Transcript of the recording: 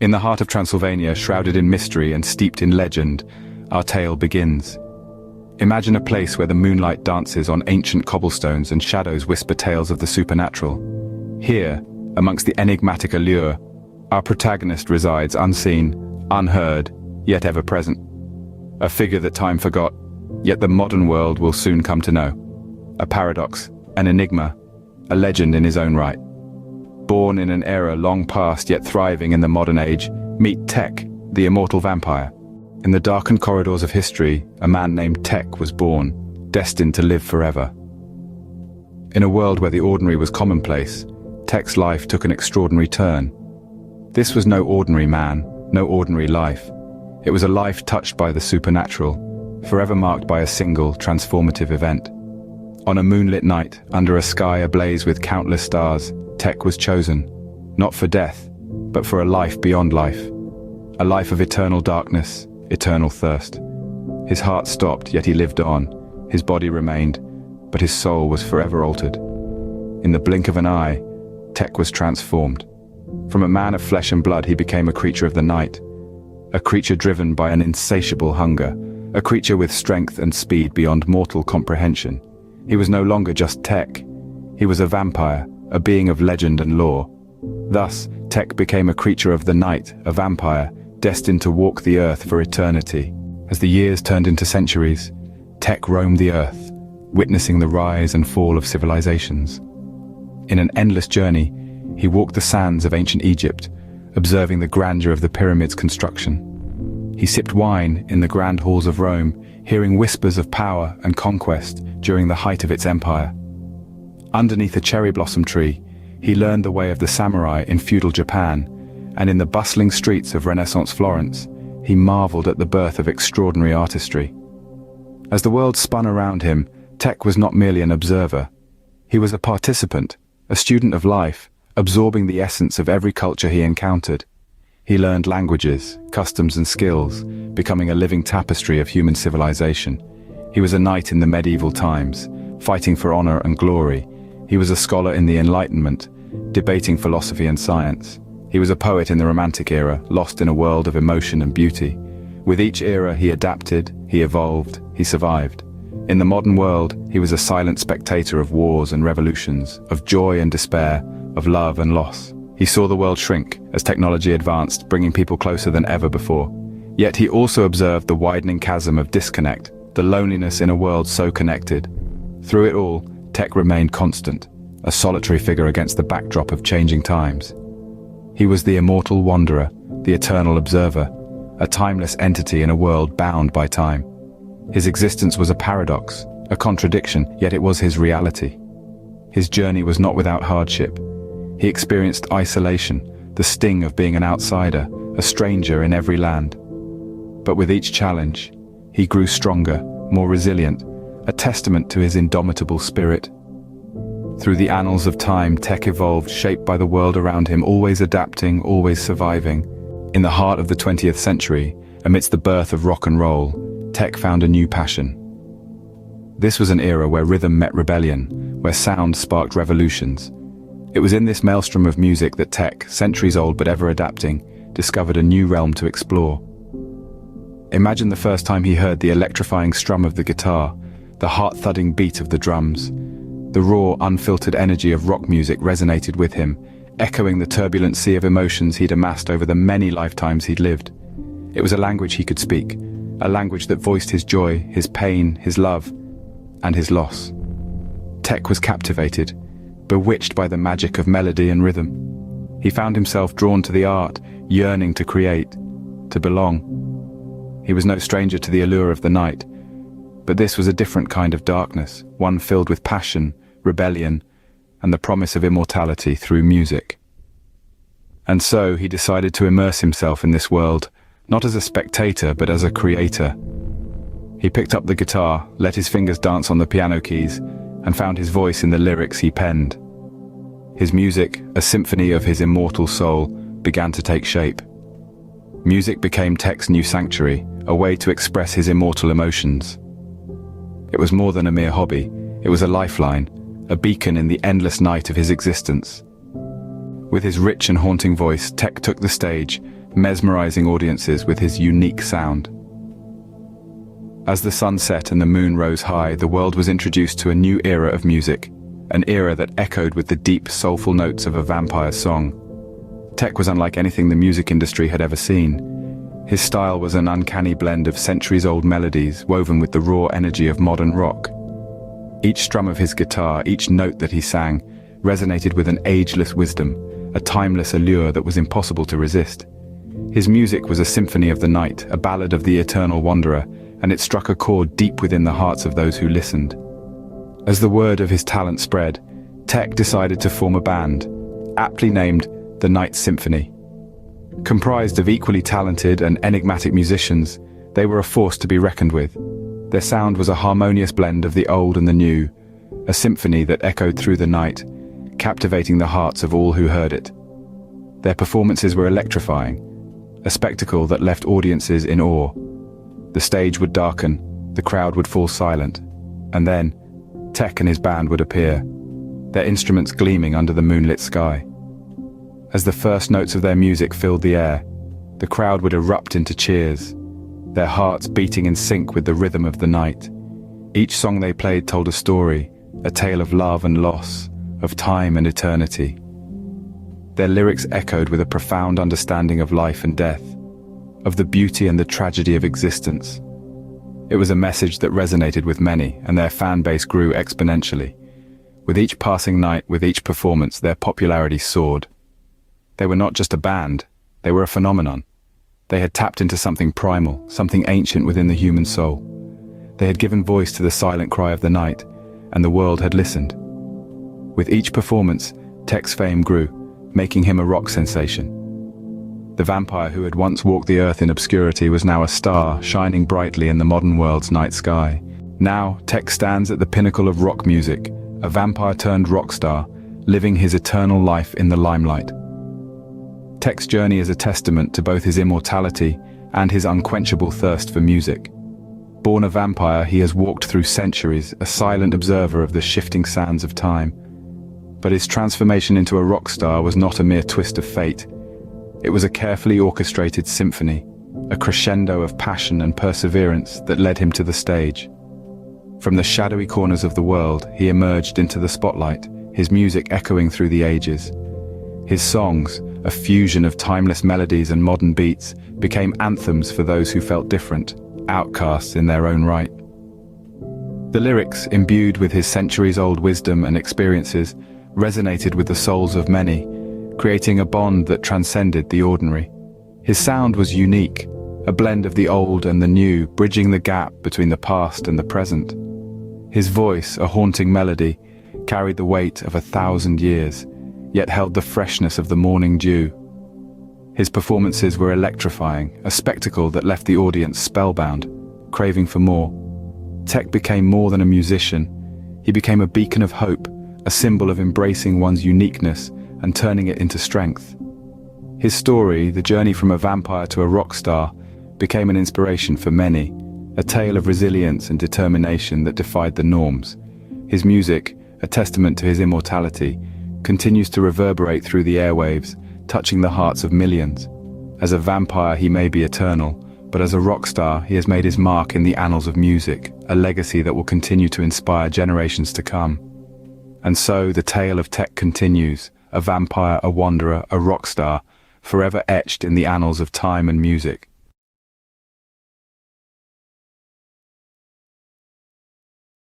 In the heart of Transylvania, shrouded in mystery and steeped in legend, our tale begins. Imagine a place where the moonlight dances on ancient cobblestones and shadows whisper tales of the supernatural. Here, amongst the enigmatic allure, our protagonist resides unseen, unheard, yet ever present. A figure that time forgot, yet the modern world will soon come to know. A paradox, an enigma, a legend in his own right. Born in an era long past yet thriving in the modern age, meet Tech, the immortal vampire. In the darkened corridors of history, a man named Tech was born, destined to live forever. In a world where the ordinary was commonplace, Tech's life took an extraordinary turn. This was no ordinary man, no ordinary life. It was a life touched by the supernatural, forever marked by a single, transformative event. On a moonlit night, under a sky ablaze with countless stars, Tech was chosen, not for death, but for a life beyond life. A life of eternal darkness, eternal thirst. His heart stopped, yet he lived on. His body remained, but his soul was forever altered. In the blink of an eye, Tech was transformed. From a man of flesh and blood, he became a creature of the night. A creature driven by an insatiable hunger. A creature with strength and speed beyond mortal comprehension. He was no longer just Tech. He was a vampire, a being of legend and lore. Thus, Tech became a creature of the night, a vampire, destined to walk the earth for eternity. As the years turned into centuries, Tech roamed the earth, witnessing the rise and fall of civilizations. In an endless journey, he walked the sands of ancient Egypt, observing the grandeur of the pyramids' construction. He sipped wine in the grand halls of Rome, hearing whispers of power and conquest during the height of its empire. Underneath a cherry blossom tree, he learned the way of the samurai in feudal Japan, and in the bustling streets of Renaissance Florence, he marveled at the birth of extraordinary artistry. As the world spun around him, Tech was not merely an observer. He was a participant, a student of life, absorbing the essence of every culture he encountered. He learned languages, customs and skills, becoming a living tapestry of human civilization. He was a knight in the medieval times, fighting for honor and glory. He was a scholar in the Enlightenment, debating philosophy and science. He was a poet in the Romantic era, lost in a world of emotion and beauty. With each era he adapted, he evolved, he survived. In the modern world, he was a silent spectator of wars and revolutions, of joy and despair, of love and loss. He saw the world shrink as technology advanced, bringing people closer than ever before. Yet he also observed the widening chasm of disconnect, the loneliness in a world so connected. Through it all, Tech remained constant, a solitary figure against the backdrop of changing times. He was the immortal wanderer, the eternal observer, a timeless entity in a world bound by time. His existence was a paradox, a contradiction, yet it was his reality. His journey was not without hardship. He experienced isolation, the sting of being an outsider, a stranger in every land. But with each challenge, he grew stronger, more resilient, a testament to his indomitable spirit. Through the annals of time, Tech evolved, shaped by the world around him, always adapting, always surviving. In the heart of the 20th century, amidst the birth of rock and roll, Tech found a new passion. This was an era where rhythm met rebellion, where sound sparked revolutions. It was in this maelstrom of music that Tech, centuries old but ever adapting, discovered a new realm to explore. Imagine the first time he heard the electrifying strum of the guitar, the heart-thudding beat of the drums. The raw, unfiltered energy of rock music resonated with him, echoing the turbulent sea of emotions he'd amassed over the many lifetimes he'd lived. It was a language he could speak, a language that voiced his joy, his pain, his love, and his loss. Tech was captivated, bewitched by the magic of melody and rhythm. He found himself drawn to the art, yearning to create, to belong. He was no stranger to the allure of the night, but this was a different kind of darkness, one filled with passion, rebellion, and the promise of immortality through music. And so he decided to immerse himself in this world, not as a spectator but as a creator. He picked up the guitar, let his fingers dance on the piano keys, and found his voice in the lyrics he penned. His music, a symphony of his immortal soul, began to take shape. Music became Tech's new sanctuary, a way to express his immortal emotions. It was more than a mere hobby, it was a lifeline, a beacon in the endless night of his existence. With his rich and haunting voice, Tech took the stage, mesmerizing audiences with his unique sound. As the sun set and the moon rose high, the world was introduced to a new era of music, an era that echoed with the deep, soulful notes of a vampire song. Tech was unlike anything the music industry had ever seen. His style was an uncanny blend of centuries-old melodies woven with the raw energy of modern rock. Each strum of his guitar, each note that he sang, resonated with an ageless wisdom, a timeless allure that was impossible to resist. His music was a symphony of the night, a ballad of the eternal wanderer, and it struck a chord deep within the hearts of those who listened. As the word of his talent spread, Tech decided to form a band, aptly named the Night Symphony. Comprised of equally talented and enigmatic musicians, they were a force to be reckoned with. Their sound was a harmonious blend of the old and the new, a symphony that echoed through the night, captivating the hearts of all who heard it. Their performances were electrifying, a spectacle that left audiences in awe. The stage would darken, the crowd would fall silent, and then Tech and his band would appear, their instruments gleaming under the moonlit sky. As the first notes of their music filled the air, the crowd would erupt into cheers, their hearts beating in sync with the rhythm of the night. Each song they played told a story, a tale of love and loss, of time and eternity. Their lyrics echoed with a profound understanding of life and death, of the beauty and the tragedy of existence. It was a message that resonated with many, and their fan base grew exponentially. With each passing night, with each performance, their popularity soared. They were not just a band, they were a phenomenon. They had tapped into something primal, something ancient within the human soul. They had given voice to the silent cry of the night, and the world had listened. With each performance, Tech's fame grew, making him a rock sensation. The vampire who had once walked the earth in obscurity was now a star, shining brightly in the modern world's night sky. Now, Tech stands at the pinnacle of rock music, a vampire turned rock star, living his eternal life in the limelight. Tech's journey is a testament to both his immortality and his unquenchable thirst for music. Born a vampire, he has walked through centuries, a silent observer of the shifting sands of time. But his transformation into a rock star was not a mere twist of fate. It was a carefully orchestrated symphony, a crescendo of passion and perseverance that led him to the stage. From the shadowy corners of the world, he emerged into the spotlight, his music echoing through the ages. His songs, a fusion of timeless melodies and modern beats, became anthems for those who felt different, outcasts in their own right. The lyrics, imbued with his centuries-old wisdom and experiences, resonated with the souls of many, creating a bond that transcended the ordinary. His sound was unique, a blend of the old and the new, bridging the gap between the past and the present. His voice, a haunting melody, carried the weight of 1,000 years, yet held the freshness of the morning dew. His performances were electrifying, a spectacle that left the audience spellbound, craving for more. Tech became more than a musician. He became a beacon of hope, a symbol of embracing one's uniqueness and turning it into strength. His story, the journey from a vampire to a rock star, became an inspiration for many, a tale of resilience and determination that defied the norms. His music, a testament to his immortality, continues to reverberate through the airwaves, touching the hearts of millions. As a vampire, he may be eternal, but as a rock star, he has made his mark in the annals of music, a legacy that will continue to inspire generations to come. And so the tale of Tech continues, a vampire, a wanderer, a rock star, forever etched in the annals of time and music.